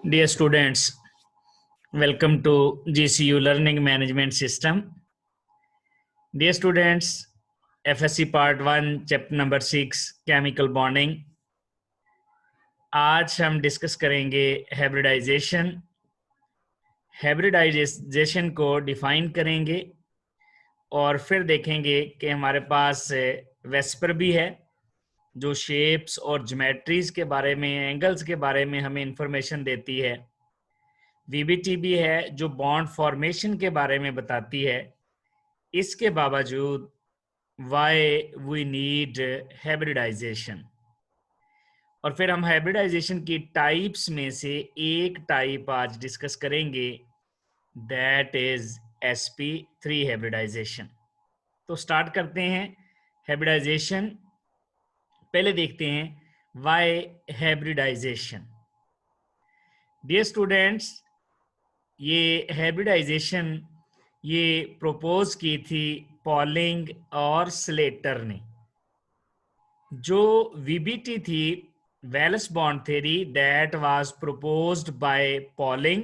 Dear students, welcome to GCU Learning Management System. Dear students, FSC Part 1, Chapter number 6, Chemical Bonding. आज हम discuss करेंगे hybridisation. Hybridisation को define करेंगे और फिर देखेंगे कि हमारे पास वेस्पर भी है जो शेप्स और ज्योमेट्रीज के बारे में, एंगल्स के बारे में हमें इंफॉर्मेशन देती है। वीबीटी भी है जो बॉन्ड फॉर्मेशन के बारे में बताती है। इसके बावजूद वाई वी नीड हाइब्रिडाइजेशन। और फिर हम हाइब्रिडाइजेशन की टाइप्स में से एक टाइप आज डिस्कस करेंगे, दैट इज sp3 हाइब्रिडाइजेशन। तो स्टार्ट करते हैं हाइब्रिडाइजेशन। पहले देखते हैं वाई हाइब्रिडाइजेशन। डियर स्टूडेंट्स, ये हाइब्रिडाइजेशन ये प्रपोज की थी पॉलिंग और स्लेटर ने। जो वीबीटी थी, valence bond theory, that was proposed by polling,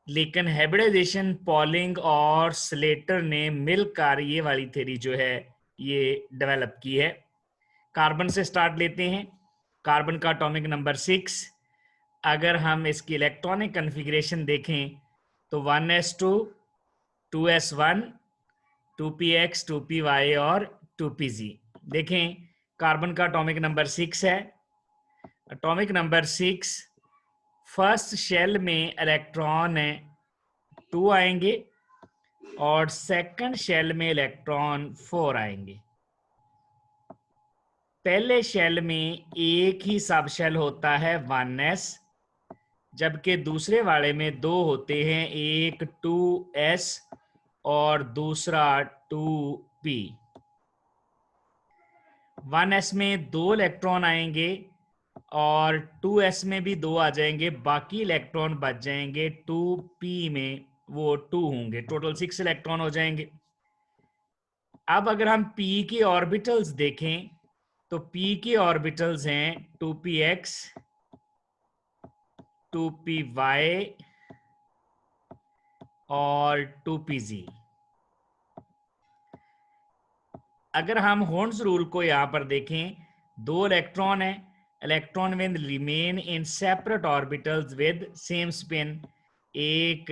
लेकिन हाइब्रिडाइजेशन पॉलिंग और स्लेटर ने मिलकर ये वाली थ्योरी जो है ये डेवलप की है। कार्बन से स्टार्ट लेते हैं। कार्बन का एटॉमिक नंबर 6। अगर हम इसकी इलेक्ट्रॉनिक कन्फिग्रेशन देखें तो 1s2, 2s1, 2px, 2py और 2pz। देखें, कार्बन का एटॉमिक नंबर 6 है। एटॉमिक नंबर 6, फर्स्ट शेल में इलेक्ट्रॉन 2 आएंगे और सेकंड शेल में इलेक्ट्रॉन 4 आएंगे। पहले शेल में एक ही सब शेल होता है 1s, जबकि दूसरे वाले में 2 होते हैं, एक 2s और दूसरा 2p। 1s में 2 इलेक्ट्रॉन आएंगे और 2s में भी 2 आ जाएंगे, बाकी इलेक्ट्रॉन बच जाएंगे 2p में, वो 2 होंगे, टोटल 6 इलेक्ट्रॉन हो जाएंगे। अब अगर हम p के ऑर्बिटल्स देखें तो p के ऑर्बिटल्स हैं 2px, 2py और 2pz। अगर हम होर्न्स रूल को यहां पर देखें, 2 इलेक्ट्रॉन है, electron will remain in separate orbitals with same spin, एक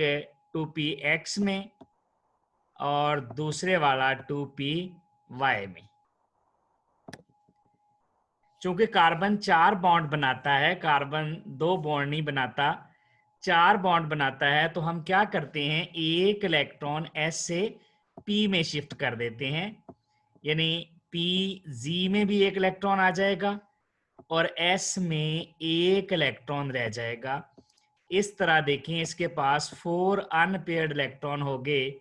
2px में और दूसरे वाला 2py में। चूंकि कार्बन 4 बॉन्ड बनाता है, कार्बन 2 बॉन्ड नहीं बनाता, 4 बॉन्ड बनाता है, तो हम क्या करते हैं, एक इलेक्ट्रॉन s से p में शिफ्ट कर देते हैं, यानी pz में भी एक इलेक्ट्रॉन आ जाएगा और s में एक इलेक्ट्रॉन रह जाएगा। इस तरह देखें, इसके पास 4 अनपेयर्ड इलेक्ट्रॉन हो गए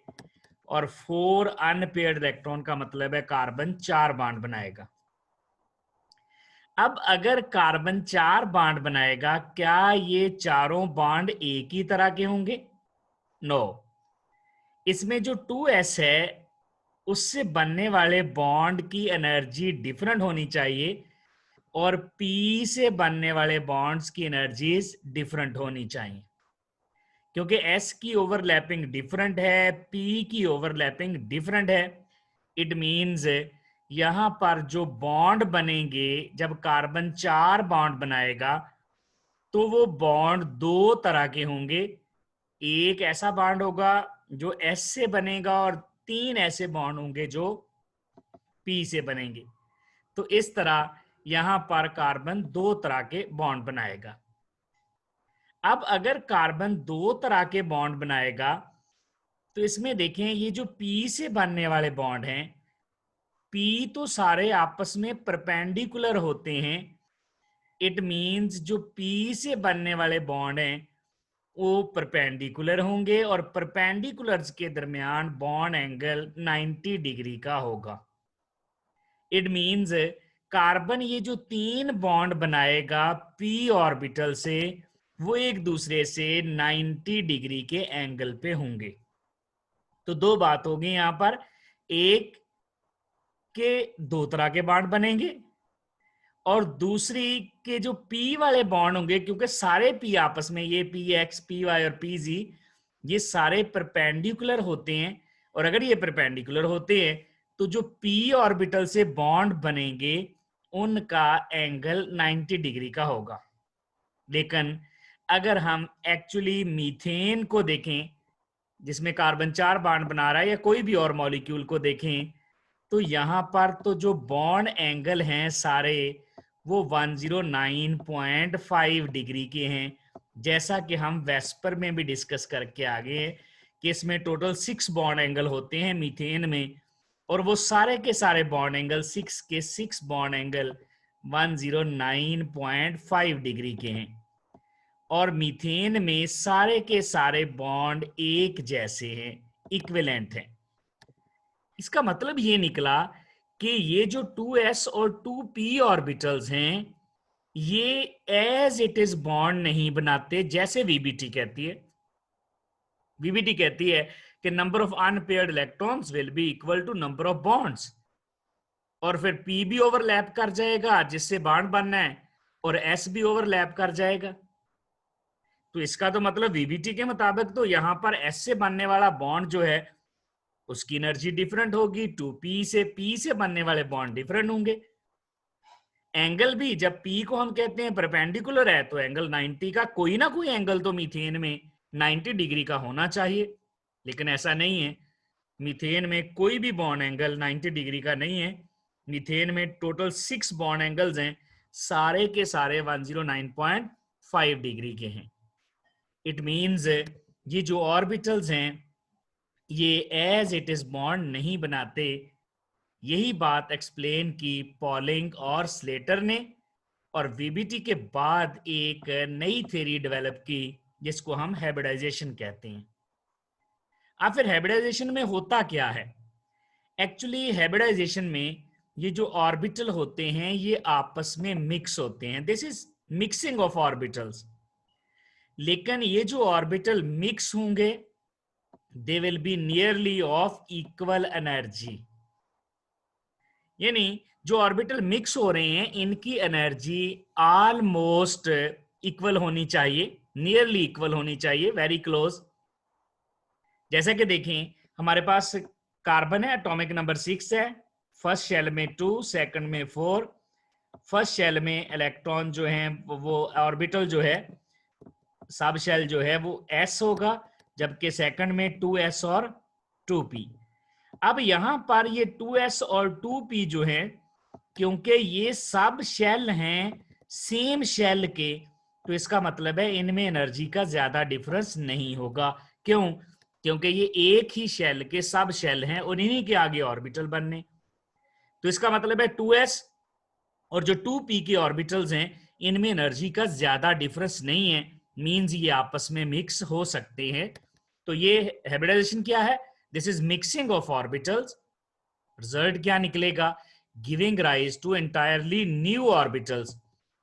और 4 अनपेयर्ड इलेक्ट्रॉन का मतलब है कार्बन 4 बॉन्ड बनाएगा। अब अगर कार्बन 4 बॉन्ड बनाएगा, क्या ये चारों बॉन्ड एक ही तरह के होंगे? नो। इसमें जो 2s है उससे बनने वाले बॉन्ड की एनर्जी डिफरेंट होनी चाहिए और p से बनने वाले बॉन्ड्स की एनर्जीज डिफरेंट होनी चाहिए। क्योंकि s की ओवरलैपिंग डिफरेंट है, p की ओवरलैपिंग डिफरेंट है, इट मींस यहां पर जो बॉन्ड बनेंगे, जब कार्बन 4 बॉन्ड बनाएगा तो वो बॉन्ड 2 तरह के होंगे। एक ऐसा बॉन्ड होगा जो S से बनेगा और 3 ऐसे बॉन्ड होंगे जो P से बनेंगे। तो इस तरह यहां पर कार्बन 2 तरह के बॉन्ड बनाएगा। अब अगर कार्बन 2 तरह के बॉन्ड बनाएगा तो इसमें देखें, ये जो P से बनने वाले बॉन्ड हैं, P तो सारे आपस में परपेंडिकुलर होते हैं, इट मींस जो P से बनने वाले बॉन्ड हैं वो परपेंडिकुलर होंगे और परपेंडिकुलर्स के दरमियान बॉन्ड एंगल 90 डिग्री का होगा। इट मींस कार्बन ये जो 3 बॉन्ड बनाएगा p ऑर्बिटल से, वो एक दूसरे से 90 डिग्री के एंगल पे होंगे। तो 2 बात होगी यहां पर, एक के 2 तरह के बॉन्ड बनेंगे और दूसरी के जो पी वाले बॉन्ड होंगे, क्योंकि सारे पी आपस में, ये पी एक्स, पी वाई और पी जी, ये सारे परपेंडिकुलर होते हैं। और अगर ये परपेंडिकुलर होते हैं तो जो पी ऑर्बिटल से बॉन्ड बनेंगे उनका एंगल 90 डिग्री का होगा। लेकिन अगर हम एक्चुअली मीथेन को देखें, जिसमें कार्बन 4 बॉन्ड बना रहा है, या कोई भी और मॉलिक्यूल को देखें, तो यहां पर तो जो बॉन्ड एंगल हैं सारे वो 109.5 डिग्री के हैं। जैसा कि हम वेस्पर में भी डिस्कस करके आगे हैं कि इसमें टोटल 6 बॉन्ड एंगल होते हैं मीथेन में, और वो सारे के सारे बॉन्ड एंगल 6 के 6 बॉन्ड एंगल 109.5 डिग्री के हैं। और मीथेन में सारे के सारे बॉन्ड एक जैसे हैं, इक्विवेलेंट हैं। इसका मतलब ये निकला कि ये जो 2s और 2p ऑर्बिटल्स हैं ये एज इट इज बॉन्ड नहीं बनाते, जैसे वीबीटी कहती है। वीबीटी कहती है कि number of unpaired electrons will be equal to number of bonds, और फिर p भी ओवरलैप कर जाएगा जिससे बॉन्ड बनना है, और s भी ओवरलैप कर जाएगा। तो इसका तो मतलब वीबीटी के मुताबिक तो यहां पर s से बनने वाला बॉन्ड जो है उसकी एनर्जी डिफरेंट होगी, 2p से p से बनने वाले बॉन्ड डिफरेंट होंगे। एंगल भी जब p को हम कहते हैं परपेंडिकुलर है तो एंगल 90 का, कोई ना कोई एंगल तो मीथेन में 90 डिग्री का होना चाहिए, लेकिन ऐसा नहीं है। मीथेन में कोई भी बॉन्ड एंगल 90 डिग्री का नहीं है। मीथेन में टोटल 6 बॉन्ड एंगल्स हैं, सारे के सारे 109.5 डिग्री के हैं। इट मीन्स ये जो ऑर्बिटल्स हैं ये एज इट इज बॉन्ड नहीं बनाते। यही बात एक्सप्लेन की पॉलिंग और स्लेटर ने, और वीबीटी के बाद एक नई थ्योरी डेवलप की जिसको हम हाइब्रिडाइजेशन कहते हैं। अब फिर हाइब्रिडाइजेशन में होता क्या है? एक्चुअली हाइब्रिडाइजेशन में ये जो ऑर्बिटल होते हैं ये आपस में मिक्स होते हैं, this is mixing of orbitals. लेकिन ये जो ऑर्बिटल मिक्स होंगे they will be nearly of equal energy, यानी जो ऑर्बिटल मिक्स हो रहे हैं इनकी एनर्जी ऑलमोस्ट इक्वल होनी चाहिए, नियरली इक्वल होनी चाहिए, वेरी क्लोज। जैसा कि देखें हमारे पास कार्बन है, एटॉमिक नंबर 6 है, फर्स्ट शेल में 2, सेकंड में 4। फर्स्ट शेल में इलेक्ट्रॉन जो है वो ऑर्बिटल जो है सब शेल जो है वो s होगा, जबकि सेकंड में 2s और 2p। अब यहां पर ये 2s और 2p जो है, क्योंकि ये सब शेल हैं सेम शेल के, तो इसका मतलब है इनमें एनर्जी का ज्यादा डिफरेंस नहीं होगा। क्यों? क्योंकि ये एक ही शेल के सब शेल हैं और इन्हीं के आगे ऑर्बिटल बनने। तो इसका मतलब है 2s और जो 2p के ऑर्बिटल्स हैं इनमें एनर्जी का ज्यादा डिफरेंस नहीं है, मींस ये आपस में मिक्स हो सकते हैं। तो ये हाइब्रिडाइजेशन क्या है? This is mixing of orbitals. Result क्या निकलेगा? Giving rise to entirely new orbitals,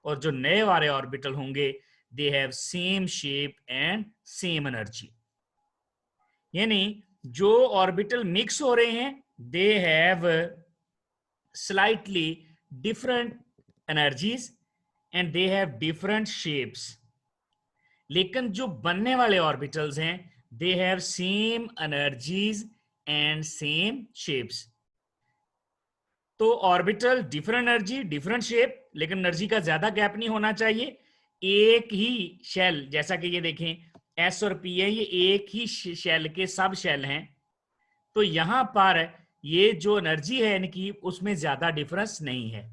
और जो नए वाले ऑर्बिटल होंगे they have same shape and same energy. यानी जो ऑर्बिटल मिक्स हो रहे हैं they have slightly different energies and they have different shapes. लेकिन जो बनने वाले ऑर्बिटल्स हैं they have same energies and same shapes. तो orbital different energy different shape, लेकिन एनर्जी का ज्यादा गैप नहीं होना चाहिए। एक ही शेल, जैसा कि ये देखें एस और पी है, ये एक ही शेल के सब शेल हैं, तो यहां पर ये जो एनर्जी है इनकी उसमें ज्यादा डिफरेंस नहीं है।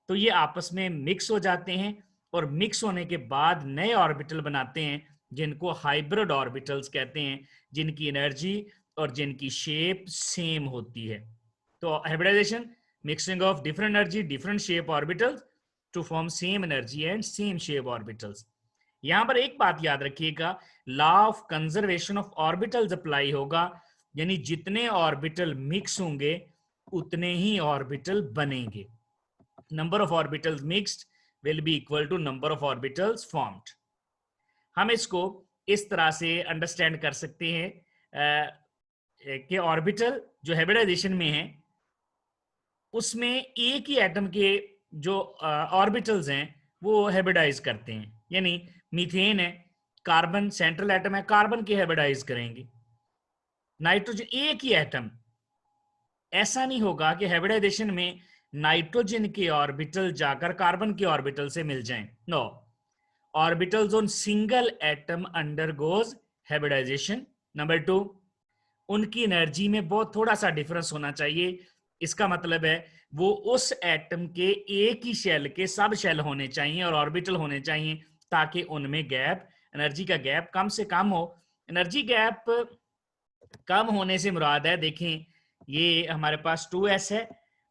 तो ये आपस में मिक्स हो जाते हैं और मिक्स होने के बाद नए ऑर्बिटल बनाते हैं जिनको हाइब्रिड ऑर्बिटल्स कहते हैं, जिनकी एनर्जी और जिनकी शेप सेम होती है। तो hybridization mixing of different energy different shape orbitals to form same energy and same shape orbitals. यहां पर एक बात याद रखिएगा, law of conservation of orbitals apply होगा, यानी जितने ऑर्बिटल मिक्स होंगे उतने ही ऑर्बिटल बनेंगे। Number of orbitals mixed will be equal to number of orbitals formed. हम इसको इस तरह से अंडरस्टैंड कर सकते हैं कि ऑर्बिटल जो हाइब्रिडाइजेशन में है उसमें एक ही एटम के जो ऑर्बिटल्स हैं वो हाइब्रिडाइज करते हैं, यानी मीथेन है, कार्बन सेंट्रल एटम है, कार्बन के हाइब्रिडाइज करेंगे। नाइट्रोजन एक ही एटम, ऐसा नहीं होगा कि हाइब्रिडाइजेशन में नाइट्रोजन के ऑर्बिटल जाकर कार्बन के ऑर्बिटल से मिल जाएं। No, orbitals on single atom undergoes hybridization. Number 2, उनकी एनर्जी में बहुत थोड़ा सा डिफरेंस होना चाहिए। इसका मतलब है वो उस एटम के एक ही शेल के सब शेल होने चाहिए और ऑर्बिटल होने चाहिए, ताकि उनमें गैप, एनर्जी का गैप कम से कम हो। एनर्जी गैप कम होने से मुराद है, देखें ये हमारे पास 2s है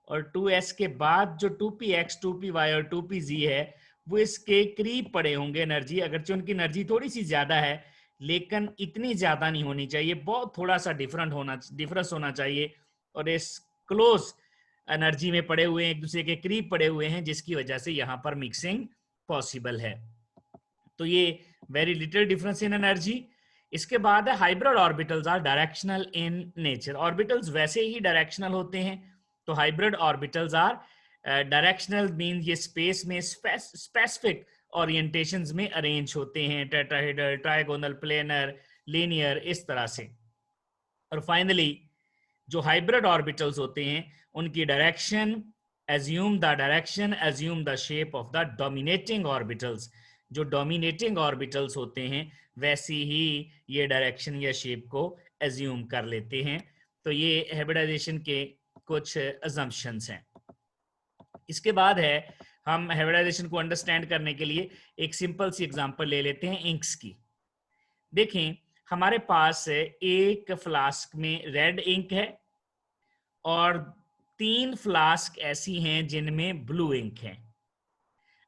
और 2s के बाद जो 2px 2py और 2pz है वो इसके करीब पड़े होंगे एनर्जी, अगरचे उनकी एनर्जी थोड़ी सी ज्यादा है लेकिन इतनी ज्यादा नहीं होनी चाहिए, बहुत थोड़ा सा डिफरेंस होना चाहिए। और इस क्लोज एनर्जी में पड़े हुए हैं, एक दूसरे के करीब पड़े हुए हैं, जिसकी वजह से यहाँ पर मिक्सिंग पॉसिबल है। तो ये very little difference in energy. इसके बाद है hybrid orbitals are directional in nature. Orbitals वैसे ही डायरेक्शनल होते हैं, तो hybrid orbitals are directional mean ये स्पेस में स्पेसिफिक ओरिएंटेशंस में अरेंज होते हैं, टेट्राहेड्रल, ट्राइगोनल, प्लेनर, लीनियर, इस तरह से। और फाइनली जो हाइब्रिड ऑर्बिटल्स होते हैं उनकी direction assume the shape of the dominating orbitals। जो डोमिनेटिंग ऑर्बिटल्स होते हैं वैसी ही ये डायरेक्शन या शेप को एज्यूम कर लेते हैं। तो ये हाइब्रिडाइजेशन के कुछ अजम्पशंस हैं। इसके बाद है, हम हाइब्रिडाइजेशन को अंडरस्टैंड करने के लिए एक सिंपल सी एग्जांपल ले लेते हैं इंक्स की। देखें हमारे पास एक फ्लास्क में रेड इंक है और 3 फ्लास्क ऐसी हैं जिनमें ब्लू इंक है।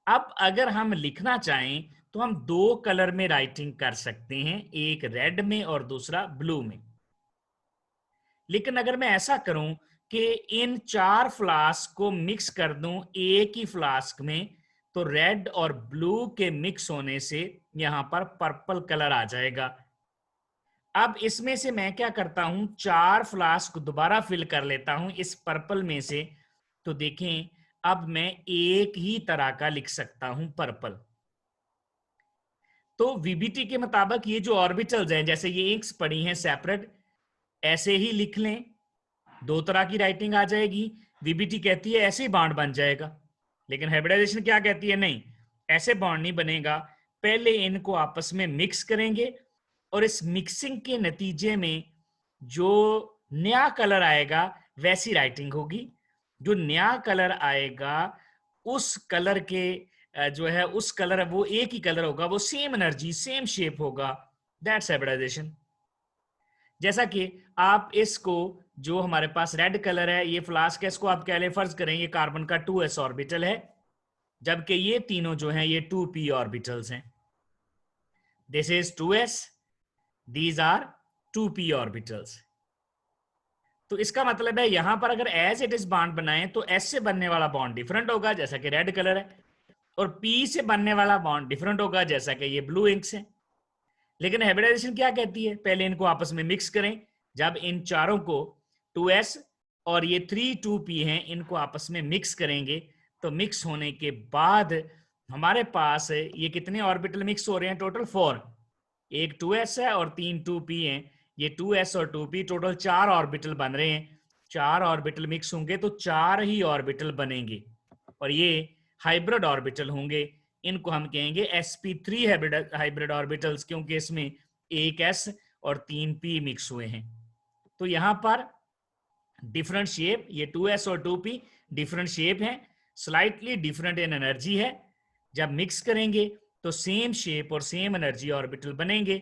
अब अगर हम लिखना चाहें तो हम 2 कलर में राइटिंग कर सकते हैं, एक रेड में और दूसरा ब्लू में। लेकिन अगर मैं ऐसा करूं कि इन 4 फ्लास्क को मिक्स कर दूं एक ही फ्लास्क में, तो रेड और ब्लू के मिक्स होने से यहां पर पर्पल कलर आ जाएगा। अब इसमें से मैं क्या करता हूं, 4 फ्लास्क दोबारा फिल कर लेता हूं इस पर्पल में से, तो देखें अब मैं एक ही तरह का लिख सकता हूं पर्पल। तो वीबीटी के मुताबिक ये जो ऑर्बिटल्स हैं, जैसे ये इंक्स पड़ी हैं सेपरेट, ऐसे ही लिख लें, 2 तरह की राइटिंग आ जाएगी। वीबीटी कहती है ऐसे ही बॉन्ड बन जाएगा, लेकिन हाइब्रिडाइजेशन क्या कहती है, नहीं ऐसे बॉन्ड नहीं बनेगा, पहले इनको आपस में मिक्स करेंगे और इस मिक्सिंग के नतीजे में जो नया कलर आएगा वैसी राइटिंग होगी। जो नया कलर आएगा उस कलर के जो है उस कलर वो एक ही कलर होगा, वो सेम एनर्जी सेम शेप होगा, दैट्स हाइब्रिडाइजेशन। जैसा कि आप इसको, जो हमारे पास रेड कलर है, ये फ्लास्क है, इसको आप कह लें, फर्ज करें ये कार्बन का 2s ऑर्बिटल है, जबकि ये तीनों जो हैं ये 2p ऑर्बिटल्स हैं। This is 2s, these are 2p orbitals. तो इसका मतलब है यहां पर अगर एज इट इज बॉन्ड बनाएं तो s से बनने वाला बॉन्ड डिफरेंट होगा जैसा कि रेड कलर है, और p से बनने वाला बॉन्ड डिफरेंट होगा जैसा कि ये ब्लू इंक्स है। लेकिन हाइब्रिडाइजेशन क्या कहती है, पहले इनको आपस में मिक्स करें। जब इन चारों को 2s और ये 3 2p हैं, इनको आपस में मिक्स करेंगे, तो मिक्स होने के बाद हमारे पास ये कितने ऑर्बिटल मिक्स हो रहे हैं, टोटल 4। एक 2s है और 3 2p हैं, ये 2s और 2p टोटल 4 ऑर्बिटल बन रहे हैं। 4 ऑर्बिटल मिक्स होंगे तो 4 ही ऑर्बिटल बनेंगे और ये हाइब्रिड ऑर्बिटल होंगे। इनको हम कहेंगे sp3 हाइब्रिड ऑर्बिटल्स, क्योंकि इसमें एक s और 3p मिक्स हुए हैं। तो यहां पर डिफरेंट शेप, ये 2s और 2p डिफरेंट शेप है, स्लाइटली डिफरेंट इन एनर्जी है। जब मिक्स करेंगे तो सेम शेप और सेम एनर्जी ऑर्बिटल बनेंगे।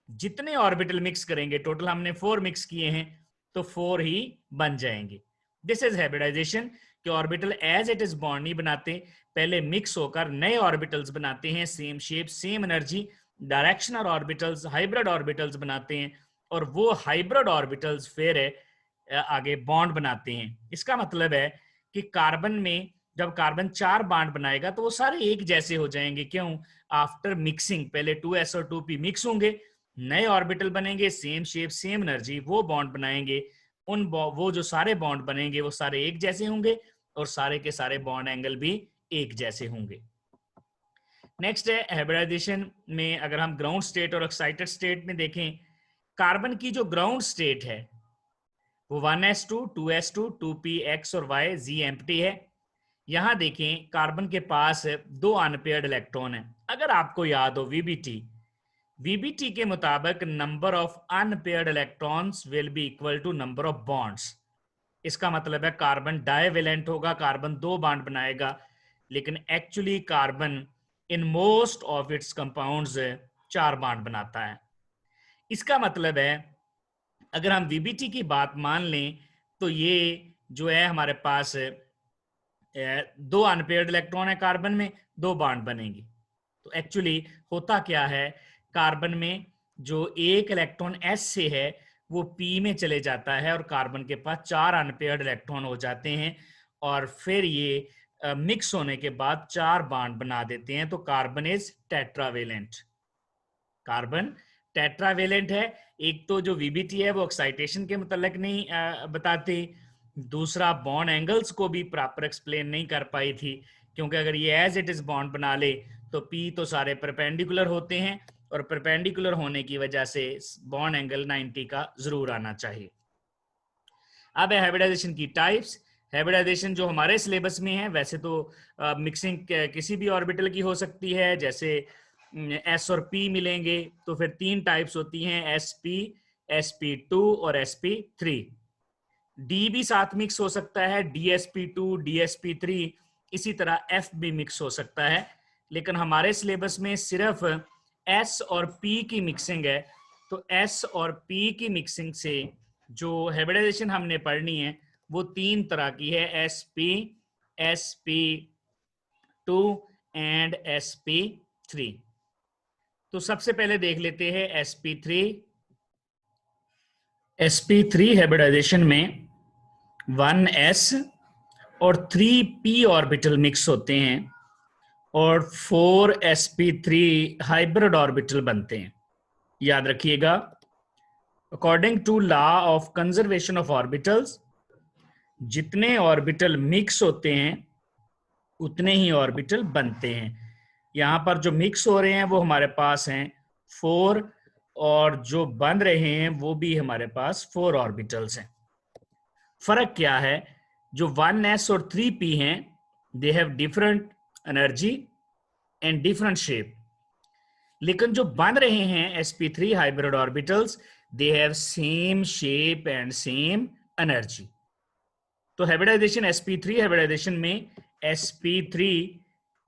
जितने ऑर्बिटल मिक्स करेंगे, टोटल हमने 4 मिक्स किए हैं, तो 4 ही बन जाएंगे। दिस इज हाइब्रिडाइजेशन कि orbital as it is bond नहीं बनाते, पहले मिक्स होकर नए ऑर्बिटल्स बनाते हैं, same shape same energy, directional orbitals, hybrid orbitals बनाते हैं, और वो हाइब्रिड ऑर्बिटल्स फिर आगे बॉन्ड बनाते हैं। इसका मतलब है कि कार्बन में जब कार्बन 4 बॉन्ड बनाएगा तो वो सारे एक जैसे हो जाएंगे। क्यों? आफ्टर मिक्सिंग, पहले 2s और 2p मिक्स होंगे, नए ऑर्बिटल बनेंगे, सेम शेप सेम एनर्जी, वो बॉन्ड बनाएंगे। वो जो सारे बॉन्ड बनेंगे वो सारे एक जैसे होंगे और सारे के सारे बॉन्ड एंगल भी एक जैसे होंगे। नेक्स्ट है हाइब्रिडाइजेशन में, अगर हम ग्राउंड स्टेट और एक्साइटेड स्टेट में देखें, कार्बन की जो ग्राउंड स्टेट है वो 1s2, 2s2, 2px और y z एम्प्टी है। यहां देखें कार्बन के पास दो अनपेयर्ड इलेक्ट्रॉन है। अगर आपको याद हो वीबीटी के मुताबिक number of unpaired electrons will be equal to number of bonds. इसका मतलब है कार्बन डाइवेलेंट होगा, कार्बन दो बॉन्ड बनाएगा, लेकिन actually carbon in most of its compounds चार बॉन्ड बनाता है। इसका मतलब है अगर हम वीबीटी की बात मान लें तो ये जो है हमारे पास दो अनपेयर्ड इलेक्ट्रॉन है कार्बन में, दो बॉन्ड बनेंगे। तो एक्चुअली होता क्या है, कार्बन में जो एक इलेक्ट्रॉन एस से है वो पी में चले जाता है और कार्बन के पास चार अनपेयर्ड इलेक्ट्रॉन हो जाते हैं और फिर ये मिक्स होने के बाद चार बॉन्ड बना देते हैं। तो carbon is tetravalent. Carbon tetravalent है। एक तो जो वीबीटी है वो एक्साइटेशन के मुतल्लिक नहीं बताते, दूसरा बॉन्ड एंगल्स को भी प्रॉपर एक्सप्लेन नहीं कर पाई थी, क्योंकि अगर ये एज इट इज बॉन्ड बना ले तो पी तो सारे परपेंडिकुलर होते हैं और परपेंडिकुलर होने की वजह से बॉन्ड एंगल 90 का जरूर आना चाहिए। अब है हाइब्रिडाइजेशन की टाइप्स। हाइब्रिडाइजेशन जो हमारे सिलेबस में है, वैसे तो मिक्सिंग किसी भी ऑर्बिटल की हो सकती है, जैसे एस और पी मिलेंगे तो फिर तीन टाइप्स होती हैं, sp, sp2 और sp3। डी भी साथ मिक्स हो सकता है, dsp2, dsp3, इसी तरह f भी मिक्स हो सकता है, लेकिन हमारे सिलेबस में सिर्फ s और p की मिक्सिंग है। तो s और p की मिक्सिंग से जो हाइब्रिडाइजेशन हमने पढ़नी है वो तीन तरह की है, sp, sp2 एंड sp3। तो सबसे पहले देख लेते हैं sp3। sp3 हाइब्रिडाइजेशन में 1s और 3p ऑर्बिटल मिक्स होते हैं और 4sp3 हाइब्रिड ऑर्बिटल बनते हैं। याद रखिएगा, according to law of conservation of orbitals, जितने ऑर्बिटल मिक्स होते हैं उतने ही ऑर्बिटल बनते हैं। यहां पर जो मिक्स हो रहे हैं वो हमारे पास हैं 4 और जो बन रहे हैं वो भी हमारे पास 4 ऑर्बिटल्स हैं। फर्क क्या है, जो 1s और 3p हैं they have different energy and different shape, लेकिन जो बन रहे हैं sp3 hybrid orbitals they have same shape and same energy. तो हाइब्रिडाइजेशन sp3 हाइब्रिडाइजेशन में sp3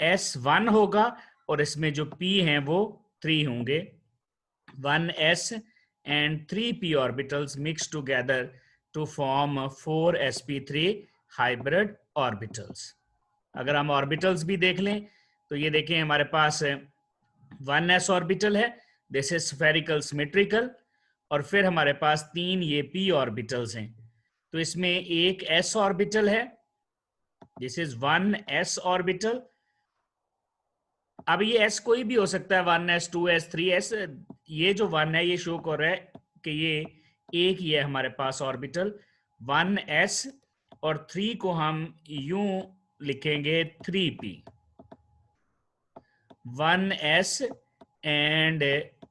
s1 होगा और इसमें जो p हैं वो 3 होंगे। 1s and 3p orbitals mix together to form 4sp3 hybrid orbitals। अगर हम ऑर्बिटल्स भी देख लें तो ये देखें हमारे पास 1s ऑर्बिटल है, दिस इज स्फेरिकल सिमेट्रिकल, और फिर हमारे पास तीन ये p ऑर्बिटल्स हैं। तो इसमें एक s ऑर्बिटल है, दिस इज 1s ऑर्बिटल। अब ये s कोई भी हो सकता है, 1s, 2s, 3s। ये जो 1 है ये शो कर रहा है कि ये एक ही है हमारे पास ऑर्बिटल 1s, और 3 को हम यूं लिखेंगे 3p। 1s and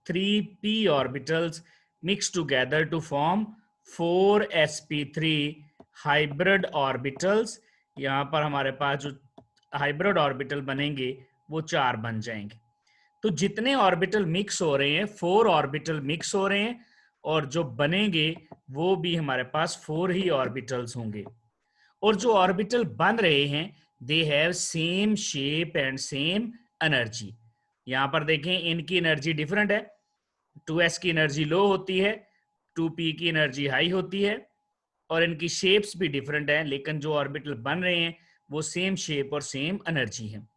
3p orbitals mix together to form 4sp3 hybrid orbitals। यहां पर हमारे पास जो हाइब्रिड ऑर्बिटल बनेंगे वो 4 बन जाएंगे। तो जितने ऑर्बिटल मिक्स हो रहे हैं, 4 ऑर्बिटल मिक्स हो रहे हैं और जो बनेंगे वो भी हमारे पास 4 ही ऑर्बिटल्स होंगे। और जो ऑर्बिटल बन रहे हैं they have same shape and same energy. यहां पर देखें इनकी एनर्जी डिफरेंट है, 2s की एनर्जी लो होती है, 2p की एनर्जी हाई होती है, और इनकी शेप्स भी डिफरेंट है, लेकिन जो ऑर्बिटल बन रहे हैं वो सेम शेप और सेम एनर्जी है।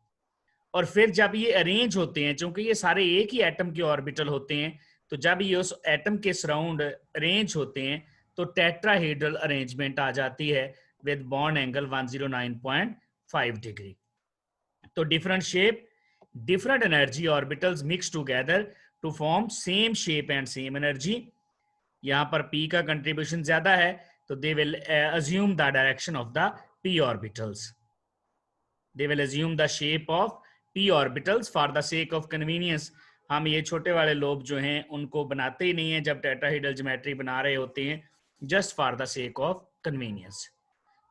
और फिर जब ये अरेंज होते हैं, चूंकि ये सारे एक ही एटम के ऑर्बिटल होते हैं, तो जब ये उस एटम के सराउंड अरेंज होते हैं तो टेट्राहेड्रल अरेंजमेंट आ जाती है विद बॉन्ड एंगल 109.5 डिग्री। तो different shape, different energy orbitals mix together to form same shape and same energy। यहां पर p का कंट्रीब्यूशन ज्यादा है तो they will assume the direction of the p orbitals। they will assume the shape of p orbitals for the sake of convenience. हम ये छोटे वाले लोब जो हैं उनको बनाते ही नहीं है जब टेट्राहेड्रल ज्योमेट्री बना रहे होते हैं, just for the sake of convenience.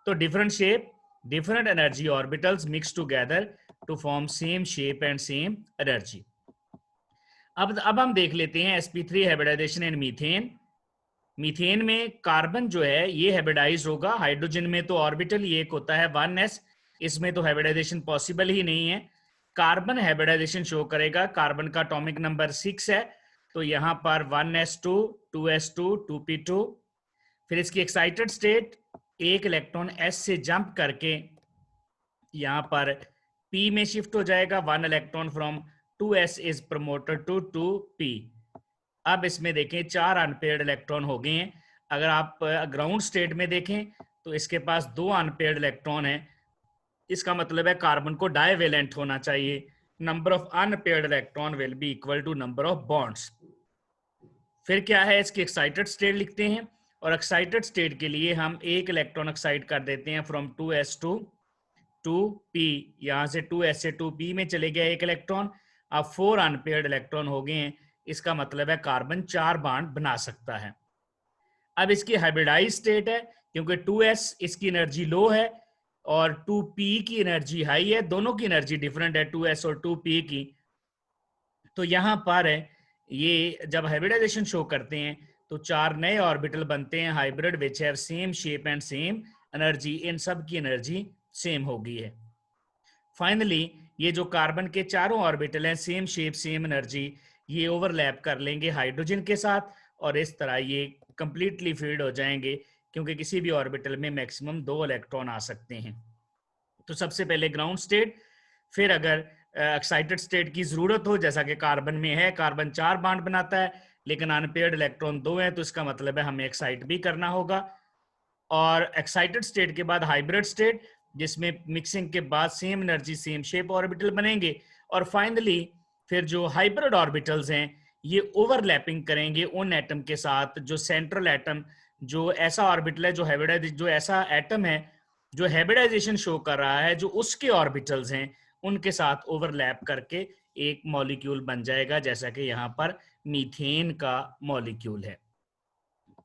तो different shape, different energy orbitals mixed together to form same shape and same energy. अब हम देख लेते हैं sp3 हाइब्रिडाइजेशन इन मीथेन. मीथेन में कार्बन जो है ये हाइब्रिडाइज होगा. हाइड्रोजन में तो ऑर्बिटल ही एक होता है 1s, इसमें तो हाइब्रिडाइजेशन पॉसिबल ही नहीं है. कार्बन हाइब्रिडाइजेशन शो करेगा. कार्बन का एटॉमिक नंबर 6 है, तो यहाँ पर 1s2, 2s2, 2p2. फिर इसकी एक्साइटेड स्टेट एक इलेक्ट्रॉन s से जंप करके यहाँ पर p में शिफ्ट हो जाएगा. 1 electron from 2s is promoted to 2p. अब इसमें देखें 4 अनपेयर्ड इलेक्ट्रॉन हो गए हैं. अगर आप ग्राउंड स्टेट में देखें तो इसके पास 2 अनपेयर्ड इलेक्ट्रॉन है. इसका मतलब है कार्बन को डाइवेलेंट होना चाहिए. Number of unpaired electron will be equal to number of bonds. फिर क्या है, इसकी एक्साइटेड स्टेट लिखते हैं, और एक्साइटेड स्टेट के लिए हम एक इलेक्ट्रॉन एक्साइट कर देते हैं फ्रॉम 2s टू 2p. यहाँ से 2s से 2p में चले गया एक इलेक्ट्रॉन. अब 4 अनपेयर्ड इलेक्ट्रॉन हो गए हैं. इसका मतलब है कार्बन 4 बॉन्ड बना सकता है. अब इसकी हाइब्रिडाइज स्टेट है, क्योंकि 2s इसकी एनर्जी लो है और 2p की एनर्जी हाई है. दोनों की एनर्जी डिफरेंट है, 2s और 2p की. तो यहाँ पर है ये जब हाइब्रिडाइजेशन शो करते हैं तो 4 नए ऑर्बिटल बनते हैं hybrid which have same shape and same energy. इन सब की एनर्जी सेम हो गई है. फाइनली ये जो कार्बन के चारों ऑर्बिटल हैं सेम शेप सेम एनर्जी, ये ओवरलैप कर लेंगे हाइड्रोजन के साथ, और इस तरह ये कंप्लीटली फील्ड हो जाएंगे, क्योंकि किसी भी ऑर्बिटल में मैक्सिमम 2 इलेक्ट्रॉन आ सकते हैं. तो सबसे पहले ग्राउंड स्टेट, फिर अगर एक्साइटेड स्टेट की जरूरत हो, जैसा कि कार्बन में है, कार्बन 4 बॉन्ड बनाता है लेकिन अनपेयर्ड इलेक्ट्रॉन 2 हैं, तो इसका मतलब है हमें एक्साइट भी करना होगा. और एक्साइटेड स्टेट के बाद हाइब्रिड स्टेट, जिसमें मिक्सिंग के बाद same energy same shape orbital बनेंगे. और फाइनली फिर जो हाइब्रिड ऑर्बिटल्स हैं ये ओवरलैपिंग करेंगे उन एटम के साथ जो सेंट्रल एटम, जो ऐसा ऑर्बिटल है जो ऐसा एटम है जो हाइब्रिडाइजेशन शो कर रहा है, जो उसके ऑर्बिटल्स हैं उनके साथ ओवरलैप करके एक मॉलिक्यूल बन जाएगा, जैसा कि यहाँ पर मीथेन का मॉलिक्यूल है.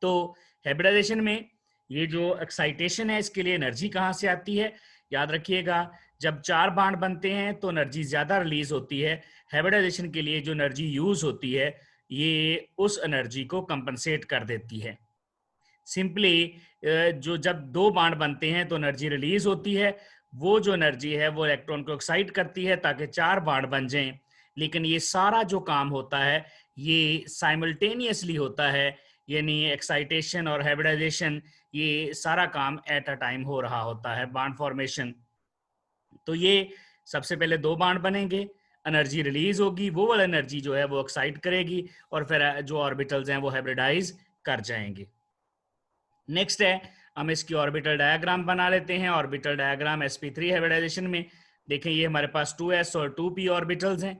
तो हाइब्रिडाइजेशन में ये जो एक्साइटेशन है इसके लिए एनर्जी कहाँ से आती है, याद रखिएगा जब 4 बॉन्ड बनते हैं तो एनर्जी ज्यादा रिलीज होती है. हाइब्रिडाइजेशन के लिए जो एनर्जी यूज होती है ये उस एनर्जी को कंपनसेट कर देती है. सिंपली जो जब 2 बॉन्ड बनते हैं तो एनर्जी रिलीज होती है, वो जो एनर्जी है वो इलेक्ट्रॉन को एक्साइट करती है ताकि 4 बॉन्ड बन जाएं. लेकिन ये सारा जो काम होता है ये साइमल्टेनियसली होता है, यानी एक्साइटेशन और हाइब्रिडाइजेशन ये सारा काम एट अ टाइम हो रहा होता है, बॉन्ड फॉर्मेशन. तो ये सबसे पहले 2 बॉन्ड बनेंगे, एनर्जी रिलीज होगी, वो वाला एनर्जी जो है वो एक्साइट करेगी, और फिर जो ऑर्बिटल्स हैं वो हाइब्रिडाइज कर जाएंगे. नेक्स्ट है हम इसकी ऑर्बिटल डायग्राम बना लेते हैं. ऑर्बिटल डायग्राम sp3 हाइब्रिडाइजेशन में देखें ये हमारे पास 2s और 2p ऑर्बिटल्स हैं.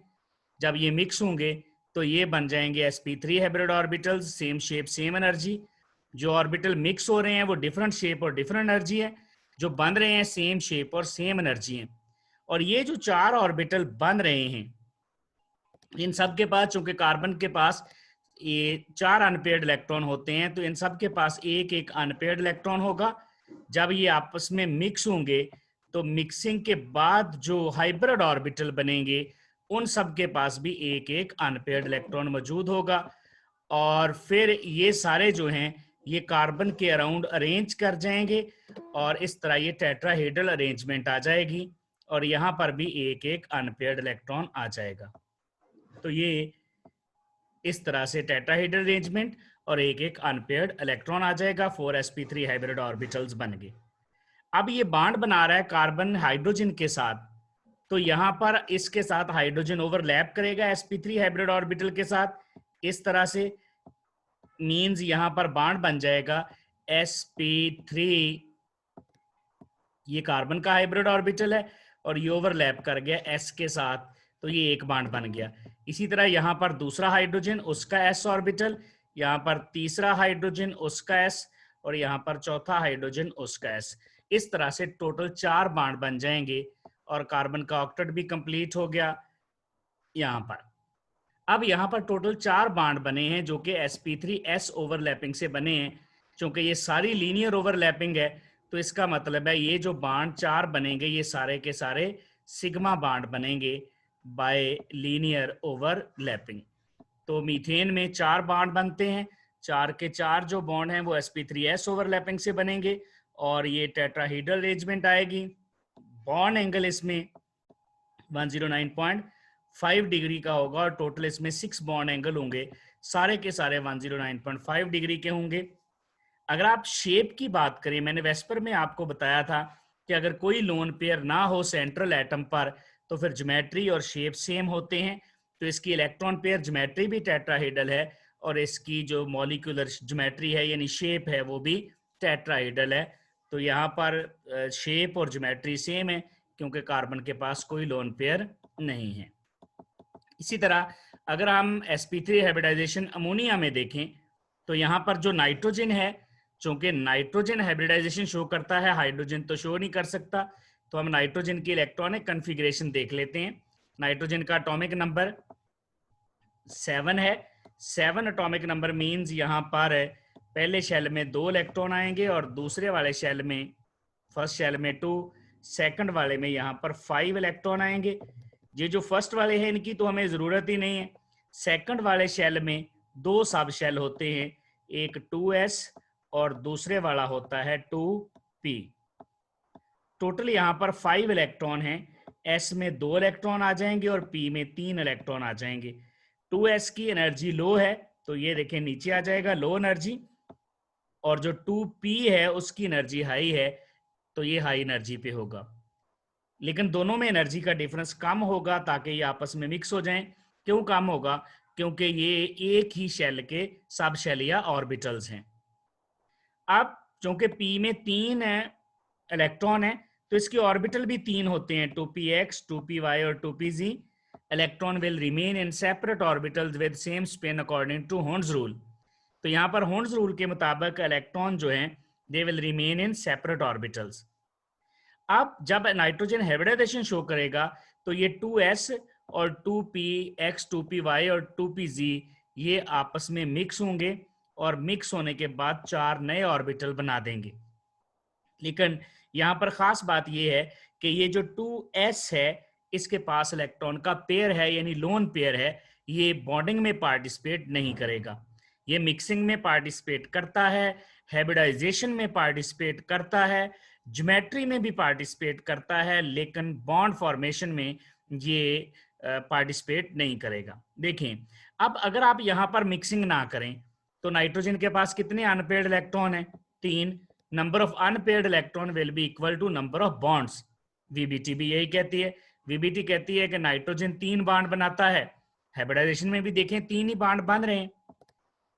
जब ये मिक्स होंगे तो ये बन जाएंगे sp3 hybrid orbitals, same shape same energy. जो ऑर्बिटल मिक्स हो रहे हैं वो डिफरेंट शेप और डिफरेंट एनर्जी है, जो बन रहे हैं सेम शेप और सेम एनर्जी है. और ये जो 4 ऑर्बिटल बन रहे हैं इन सब के पास, चूंकि कार्बन के पास ये 4 अनपेयर्ड इलेक्ट्रॉन होते हैं तो इन सब के पास एक एक अनपेयर्ड इलेक्ट्रॉन होगा. जब ये आपस में मिक्स होंगे तो मिक्सिंग के बाद जो हाइब्रिड ऑर्बिटल बनेंगे उन सब के पास भी एक एक अनपेयर्ड इलेक्ट्रॉन मौजूद होगा. और फिर ये सारे जो हैं ये कार्बन के अराउंड अरेंज कर जाएंगे, और इस तरह ये टेट्राहेड्रल अरेंजमेंट आ जाएगी, और यहाँ पर भी एक एक अनपेयर्ड इलेक्ट्रॉन आ जाएगा. तो ये इस तरह से टेट्राहेड्रल अरेंजमेंट और एक एक अनपेयर्ड इलेक्ट्रॉन आ जाएगा. 4sp3 हाइब्रिड ऑर्बिटल्स बन गए. अब ये बॉन्ड बना रहा है कार्बन हाइड्रोजन के साथ, तो यहाँ पर इसके साथ हाइड्रोजन ओवरलैप करेगा sp3 हाइब्रिड ऑर्बिटल के साथ. इस तरह से मींस यहाँ पर बॉन्ड बन जाएगा sp3, ये कार्बन का हाइब्रिड ऑर्बिटल है और ये ओवरलैप कर गया s के साथ, तो ये एक बॉन्ड बन गया. इसी तरह यहाँ पर दूसरा हाइड्रोजन उसका s ऑर्बिटल, यहाँ पर तीसरा हाइड्रोजन उसका s, और यहाँ पर चौथा हाइड्रोजन उसका s. इस तरह से टोटल 4 बॉन्ड बन जाएंगे और कार्बन का ऑक्टेट भी कंप्लीट हो गया यहाँ पर। अब यहाँ पर टोटल 4 बॉन्ड बने हैं जो कि sp3s ओवरलैपिंग से बने हैं। क्योंकि ये सारी लीनियर ओवरलैपिंग है तो इसका मतलब है ये जो बॉन्ड 4 बनेंगे ये सारे के सारे सिग्मा बॉन्ड बनेंगे बाय लीनियर ओवरलैपिंग। तो मीथेन में 4 बॉन्ड बनते हैं, 4 के 4 जो बॉन्ड हैं वो sp3s ओवरलैपिंग से बनेंगे और ये टेट्राहीड्रल अरेंजमेंट आएगी। बॉन्ड एंगल इसमें 109.5 डिग्री का होगा और टोटल इसमें 6 बॉन्ड एंगल होंगे, सारे के सारे 109.5 डिग्री के होंगे। अगर आप शेप की बात करें, मैंने वेस्पर में आपको बताया था कि अगर कोई लोन पेयर ना हो सेंट्रल एटम पर तो फिर ज्योमेट्री और शेप सेम होते हैं। तो इसकी इलेक्ट्रॉन पेयर ज्योमेट्री भी टेट्राहेड्रल है और इसकी जो मॉलिक्यूलर ज्योमेट्री है यानी शेप है वो भी टेट्राहेड्रल है। तो यहाँ पर शेप और ज्योमेट्री सेम है क्योंकि कार्बन के पास कोई लोन पेयर नहीं है। इसी तरह अगर हम sp3 हाइब्रिडाइजेशन अमोनिया में देखें तो यहाँ पर जो नाइट्रोजन है, चूंकि नाइट्रोजन हाइब्रिडाइजेशन शो करता है हाइड्रोजन तो शो नहीं कर सकता, तो हम नाइट्रोजन की इलेक्ट्रॉनिक कन्फिग्रेशन देख लेते हैं। नाइट्रोजन का एटॉमिक नंबर 7 है। 7 एटॉमिक नंबर मींस यहाँ पर पहले शेल में 2 इलेक्ट्रॉन आएंगे और दूसरे वाले शेल में, फर्स्ट शेल में 2, सेकंड वाले में यहाँ पर 5 इलेक्ट्रॉन आएंगे। ये जो फर्स्ट वाले हैं इनकी तो हमें ज़रूरत ही नहीं है। सेकंड वाले शेल में 2 सब शेल होते हैं, एक 2s और दूसरे वाला होता है 2p। टोटल यहाँ पर 5 इलेक्ट्रॉन हैं, s में 2 इलेक्ट्रॉन आ जाएंगे और p में 3 इलेक्ट्रॉन आ जाएंगे। 2s की एनर्जी लो है तो ये देखें नीचे आ जाएगा लो एनर्जी, और जो 2p है उसकी एनर्जी हाई है तो ये हाई एनर्जी पे होगा। लेकिन दोनों में एनर्जी का डिफरेंस कम होगा ताकि ये आपस में मिक्स हो जाएं। क्यों कम होगा? क्योंकि ये एक ही शेल के सब शेल या ऑर्बिटल्स हैं। अब चूंकि p में 3 इलेक्ट्रॉन है तो इसके ऑर्बिटल भी 3 होते हैं, 2px, 2py और 2pz। Electron will remain in separate orbitals with same spin according to horns rule. तो यहाँ पर हॉर्न्स रूल के मुताबिक इलेक्ट्रॉन जो हैं they will remain in separate orbitals. अब जब नाइट्रोजन हाइब्रिडाइजेशन शो करेगा तो ये 2s और 2px, 2py और 2pz ये आपस में मिक्स होंगे और मिक्स होने के बाद 4 नए ऑर्बिटल बना देंगे। लेकिन यहाँ पर खास बात ये है कि ये जो 2s है इसके पास इलेक्ट्रॉन का पेयर है यानी लोन पेयर है, ये बॉन्डिंग में पार्टिसिपेट नहीं करेगा। ये मिक्सिंग में पार्टिसिपेट करता है, हाइब्रिडाइजेशन में पार्टिसिपेट करता है, ज्योमेट्री में भी पार्टिसिपेट करता है, लेकिन बॉन्ड फॉर्मेशन में ये पार्टिसिपेट नहीं करेगा। देखें अब अगर आप यहाँ पर मिक्सिंग ना करें तो नाइट्रोजन के पास कितने अनपेयर्ड इलेक्ट्रॉन हैं? 3। Number of unpaired electron will be equal to number of bonds. VBT भी यही कहती है। वीबीटी कहती है कि नाइट्रोजन 3 बॉन्ड बनाता है, हाइब्रिडाइजेशन में भी देखें 3 ही बॉन्ड बन रहे हैं।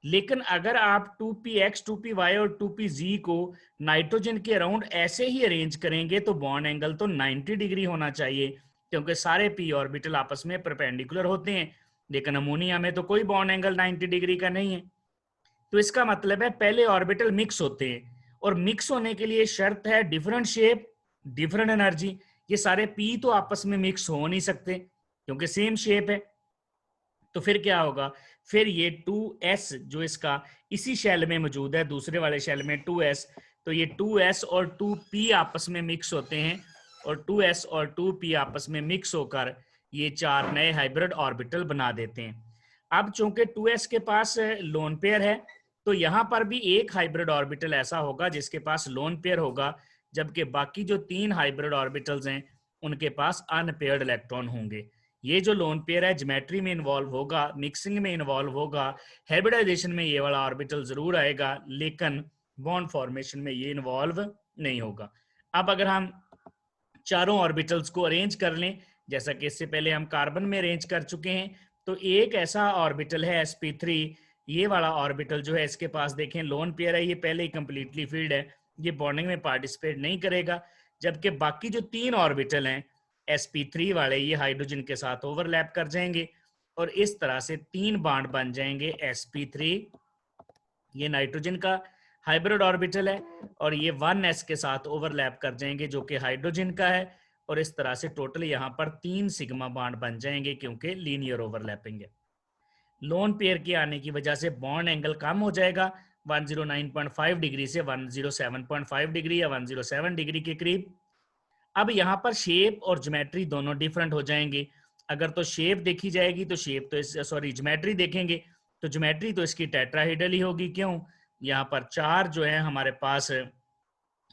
लेकिन अगर आप 2px, 2py और 2pz को नाइट्रोजन के अराउंड ऐसे ही अरेंज करेंगे तो बॉन्ड एंगल तो 90 डिग्री होना चाहिए क्योंकि सारे p ऑर्बिटल आपस में परपेंडिकुलर होते हैं। लेकिन अमोनिया में तो कोई बॉन्ड एंगल 90 डिग्री का नहीं है। तो इसका मतलब है पहले ऑर्बिटल मिक्स होते हैं और मिक्स होने के लिए शर्त है डिफरेंट शेप, डिफरेंट एनर्जी। ये सारे p तो आपस में मिक्स हो नहीं सकते क्योंकि सेम शेप है। तो फिर क्या होगा? फिर ये 2s जो इसका इसी शेल में मौजूद है, दूसरे वाले शेल में 2s, तो ये 2s और 2p आपस में मिक्स होते हैं और 2s और 2p आपस में मिक्स होकर ये 4 नए हाइब्रिड ऑर्बिटल बना देते हैं। अब चूंकि 2s के पास लोन पेयर है तो यहाँ पर भी एक हाइब्रिड ऑर्बिटल ऐसा होगा जिसके पास लोन पेयर होगा, जबकि बाकी जो 3 हाइब्रिड ऑर्बिटल्स हैं उनके पास अनपेयर्ड इलेक्ट्रॉन होंगे। ये जो लोन पेयर है ज्योमेट्री में इन्वॉल्व होगा, मिक्सिंग में इन्वॉल्व होगा, हाइब्रिडाइजेशन में ये वाला ऑर्बिटल जरूर आएगा, लेकिन बॉन्ड फॉर्मेशन में ये इन्वॉल्व नहीं होगा। अब अगर हम चारों ऑर्बिटल्स को अरेंज कर लें जैसा कि इससे पहले हम कार्बन में अरेंज कर चुके हैं, तो एक ऐसा ऑर्बिटल है sp3, ये वाला ऑर्बिटल जो है इसके पास देखें लोन पेयर है, ये पहले ही कंप्लीटली फील्ड है, ये बॉन्डिंग में पार्टिसिपेट नहीं करेगा। जबकि बाकी जो 3 ऑर्बिटल हैं sp3 वाले ये हाइड्रोजन के साथ ओवरलैप कर जाएंगे और इस तरह से 3 बॉन्ड बन जाएंगे sp3, ये नाइट्रोजन का हाइब्रिड ऑर्बिटल है, और ये 1s के साथ ओवरलैप कर जाएंगे जो कि हाइड्रोजन का है, और इस तरह से टोटल यहाँ पर 3 सिग्मा बॉन्ड बन जाएंगे क्योंकि लीनियर ओवरलैपिंग है। लोन पेयर के आने की वजह से बॉन्ड एंगल कम हो जाएगा 109.5 डिग्री से 107.5 डिग्री या 107 डिग्री के करीब। अब यहाँ पर शेप और ज्योमेट्री दोनों डिफरेंट हो जाएंगे। अगर तो शेप देखी जाएगी तो शेप तो सॉरी ज्योमेट्री देखेंगे तो ज्योमेट्री तो इसकी टेट्राहेड्रल ही होगी। क्यों? यहाँ पर 4 जो है हमारे पास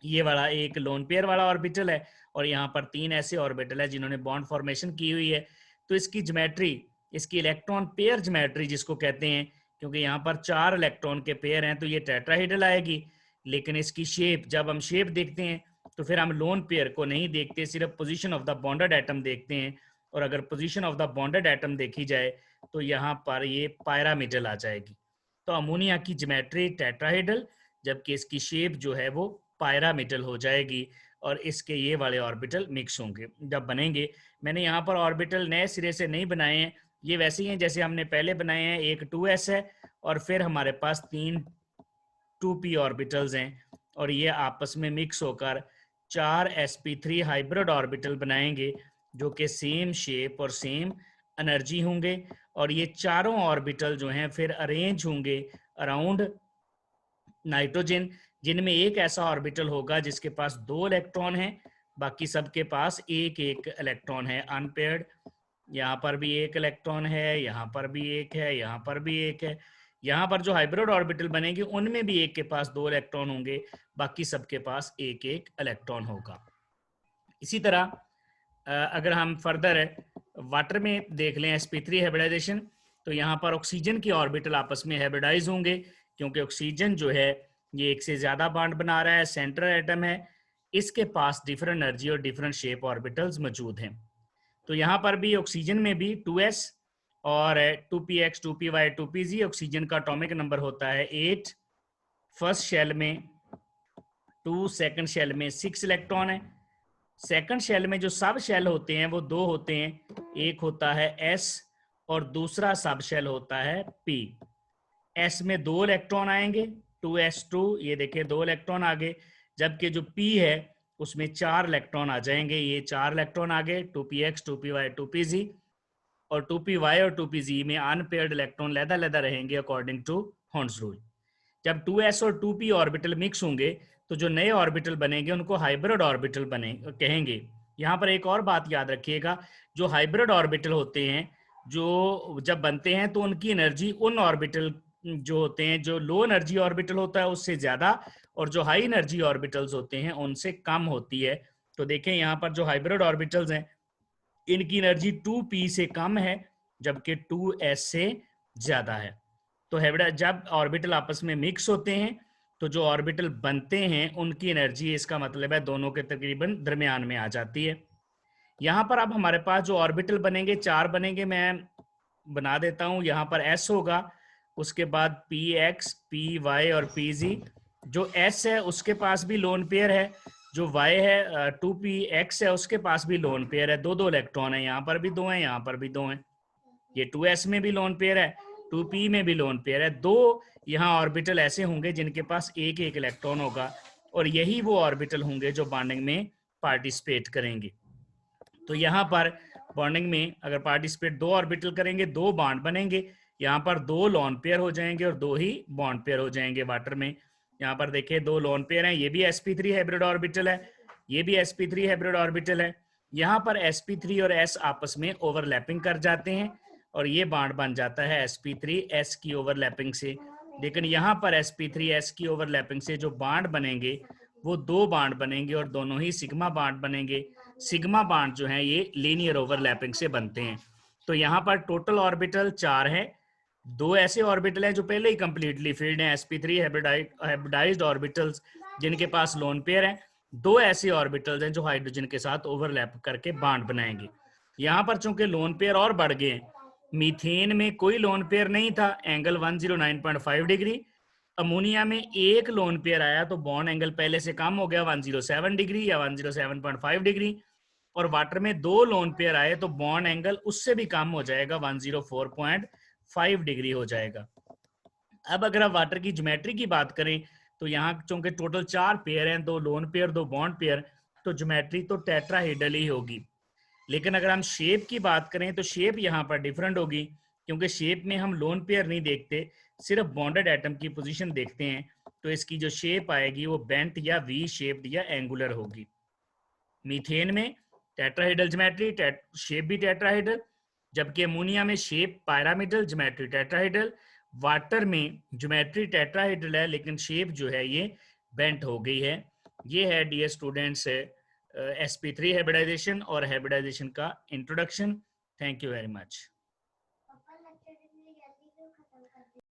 ये वाला एक लोन पेयर वाला ऑर्बिटल है और यहाँ पर 3 ऐसे ऑर्बिटल है जिन्होंने बॉन्ड फॉर्मेशन की हुई है। तो इसकी ज्योमेट्री, इसकी इलेक्ट्रॉन पेयर ज्योमेट्री जिसको कहते हैं, क्योंकि यहाँ पर 4 इलेक्ट्रॉन के पेयर हैं तो ये टेट्राहेड्रल आएगी। लेकिन इसकी शेप, जब हम शेप देखते हैं तो फिर हम लोन पेयर को नहीं देखते, सिर्फ position of the bonded atom देखते हैं। और अगर position of the bonded atom देखी जाए तो यहाँ पर ये पायरामिडल आ जाएगी। तो अमोनिया की ज्योमेट्री टेट्राहेड्रल, जबकि इसकी शेप जो है वो पायरामिडल हो जाएगी और इसके ये वाले ऑर्बिटल मिक्स होंगे जब बनेंगे। मैंने यहाँ पर ऑर्बिटल नए सिरे से नहीं बनाए हैं, ये वैसे ही हैं जैसे हमने पहले बनाए हैं। एक 2s है और फिर हमारे पास 3 2p ऑर्बिटल्स हैं और ये आपस में मिक्स होकर 4 sp3 हाइब्रिड ऑर्बिटल बनाएंगे जो कि सेम शेप और सेम एनर्जी होंगे। और ये चारों ऑर्बिटल जो हैं फिर अरेंज होंगे अराउंड नाइट्रोजन, जिनमें एक ऐसा ऑर्बिटल होगा जिसके पास 2 इलेक्ट्रॉन हैं, बाकी सबके पास एक एक इलेक्ट्रॉन है अनपेयर्ड। यहाँ पर भी एक इलेक्ट्रॉन है, यहाँ पर भी एक है, यहाँ पर भी एक है। यहाँ पर जो हाइब्रिड ऑर्बिटल बनेंगे उनमें भी एक के पास 2 इलेक्ट्रॉन होंगे, बाकी सबके पास एक एक इलेक्ट्रॉन होगा। इसी तरह अगर हम फर्दर वाटर में देख लें sp3 हाइब्रिडाइजेशन, तो यहाँ पर ऑक्सीजन के ऑर्बिटल आपस में हाइब्रिडाइज होंगे क्योंकि ऑक्सीजन जो है ये एक से ज्यादा बॉन्ड बना रहा है, सेंट्रल एटम है, इसके पास डिफरेंट एनर्जी और डिफरेंट शेप ऑर्बिटल्स मौजूद हैं। तो यहाँ पर भी ऑक्सीजन में भी 2s और 2px 2py 2pz ऑक्सीजन का एटॉमिक नंबर होता है 8, फर्स्ट शेल में 2, सेकंड शेल में 6 इलेक्ट्रॉन है। सेकंड शेल में जो सब शेल होते हैं वो 2 होते हैं, एक होता है s और दूसरा सब शेल होता है p। s में 2 इलेक्ट्रॉन आएंगे 2s2, ये देखिए 2 इलेक्ट्रॉन आगे, जबकि जो p है उसमें 4 इलेक्ट्रॉन आ जाएंगे, ये 4 इलेक्ट्रॉन आगे 2px 2py 2pz, और 2py और 2pz में अनपेयर्ड इलेक्ट्रॉन लैदा रहेंगे अकॉर्डिंग टू हॉर्न्स रूल। जब 2s और 2p ऑर्बिटल मिक्स होंगे तो जो नए ऑर्बिटल बनेंगे उनको हाइब्रिड ऑर्बिटल बने कहेंगे। यहाँ पर एक और बात याद रखिएगा, जो हाइब्रिड ऑर्बिटल होते हैं जो जब बनते हैं तो उनकी एनर्जी उन ऑर्बिटल जो होते हैं, जो लो एनर्जी ऑर्बिटल होता है उससे ज्यादा और जो हाई एनर्जी ऑर्बिटल्स होते हैं उनसे कम होती है। तो देखें यहाँ पर जो हाइब्रिड ऑर्बिटल्स हैं इनकी एनर्जी 2p से कम है जबकि 2s से ज्यादा है। तो जब ऑर्बिटल आपस में मिक्स होते हैं तो जो ऑर्बिटल बनते हैं उनकी एनर्जी, इसका मतलब है दोनों के तकरीबन दरमियान में आ जाती है। यहाँ पर अब हमारे पास जो ऑर्बिटल बनेंगे 4 बनेंगे, मैं बना देता हूँ। यहाँ पर s होगा, उसके बाद px py और pz। जो s है उसके पास भी लोन पेयर है, जो y है 2px है उसके पास भी लोन पेयर है, 2 इलेक्ट्रॉन है, यहाँ पर भी 2 हैं, यहाँ पर भी 2 हैं। ये 2s में भी लोन पेयर है, 2p में भी लोन पेयर है। 2 यहाँ ऑर्बिटल ऐसे होंगे जिनके पास एक एक इलेक्ट्रॉन होगा और यही वो ऑर्बिटल होंगे जो बॉन्डिंग में पार्टिसिपेट करेंगे। तो यहाँ पर बॉन्डिंग में अगर पार्टिसिपेट 2 ऑर्बिटल करेंगे 2 बॉन्ड बनेंगे, यहाँ पर 2 लोन पेयर हो जाएंगे और 2 ही बॉन्ड पेयर हो जाएंगे वाटर में। यहाँ पर देखिए 2 लोन पेयर हैं, ये भी sp3 हाइब्रिड ऑर्बिटल है, ये भी sp3 हाइब्रिड ऑर्बिटल है। यहाँ पर sp3 और s आपस में ओवरलैपिंग कर जाते हैं और ये बॉन्ड बन जाता है sp3 s की ओवरलैपिंग से। लेकिन यहाँ पर sp3 s की ओवरलैपिंग से जो बॉन्ड बनेंगे वो 2 बॉन्ड बनेंगे और दोनों ही सिग्मा बॉन्ड बनेंगे। सिग्मा बॉन्ड जो है ये लीनियर ओवरलैपिंग से बनते हैं। तो यहाँ पर टोटल ऑर्बिटल 4 है, 2 ऐसे ऑर्बिटल हैं जो पहले ही कंप्लीटली फिल्ड हैं, sp3 हाइब्रिडाइज्ड ऑर्बिटल्स जिनके पास लोन पेयर हैं, 2 ऐसे ऑर्बिटल्स हैं जो हाइड्रोजन के साथ ओवरलैप करके बॉन्ड बनाएंगे। यहाँ पर चूंकि लोन पेयर और बढ़ गए, मीथेन में कोई लोन पेयर नहीं था, एंगल 109.5 डिग्री। अमोनिया में एक लोन पेयर आया तो बॉन्ड एंगल पहले से कम हो गया 107 डिग्री या 107.5 डिग्री, और वाटर में 2 लोन पेयर आए तो बॉन्ड एंगल उससे भी कम हो जाएगा, 104.5 डिग्री हो जाएगा। अब अगर आप वाटर की ज्योमेट्री की बात करें तो यहाँ चूंकि टोटल 4 पेयर हैं, 2 लोन पेयर 2 बॉन्ड पेयर, तो ज्योमेट्री तो टेट्राहेड्रल ही होगी। लेकिन अगर हम शेप की बात करें तो शेप यहाँ पर डिफरेंट होगी, क्योंकि शेप में हम लोन पेयर नहीं देखते, सिर्फ बॉन्डेड एटम की पोजीशन देखते हैं। तो इसकी जो शेप आएगी वो बेंट या वी शेप्ड या एंगुलर होगी। मीथेन में टेट्राहेड्रल ज्योमेट्री, शेप भी टेट्राहेड्रल, जबकि अमोनिया में shape pyramidal, geometry tetrahedral. Water में ज्योमेट्री टेट्राहेड्रल है लेकिन शेप जो है ये बेंट हो गई है। ये है डियर स्टूडेंट्स sp3 हाइब्रिडाइजेशन और हाइब्रिडाइजेशन का introduction. Thank you very much.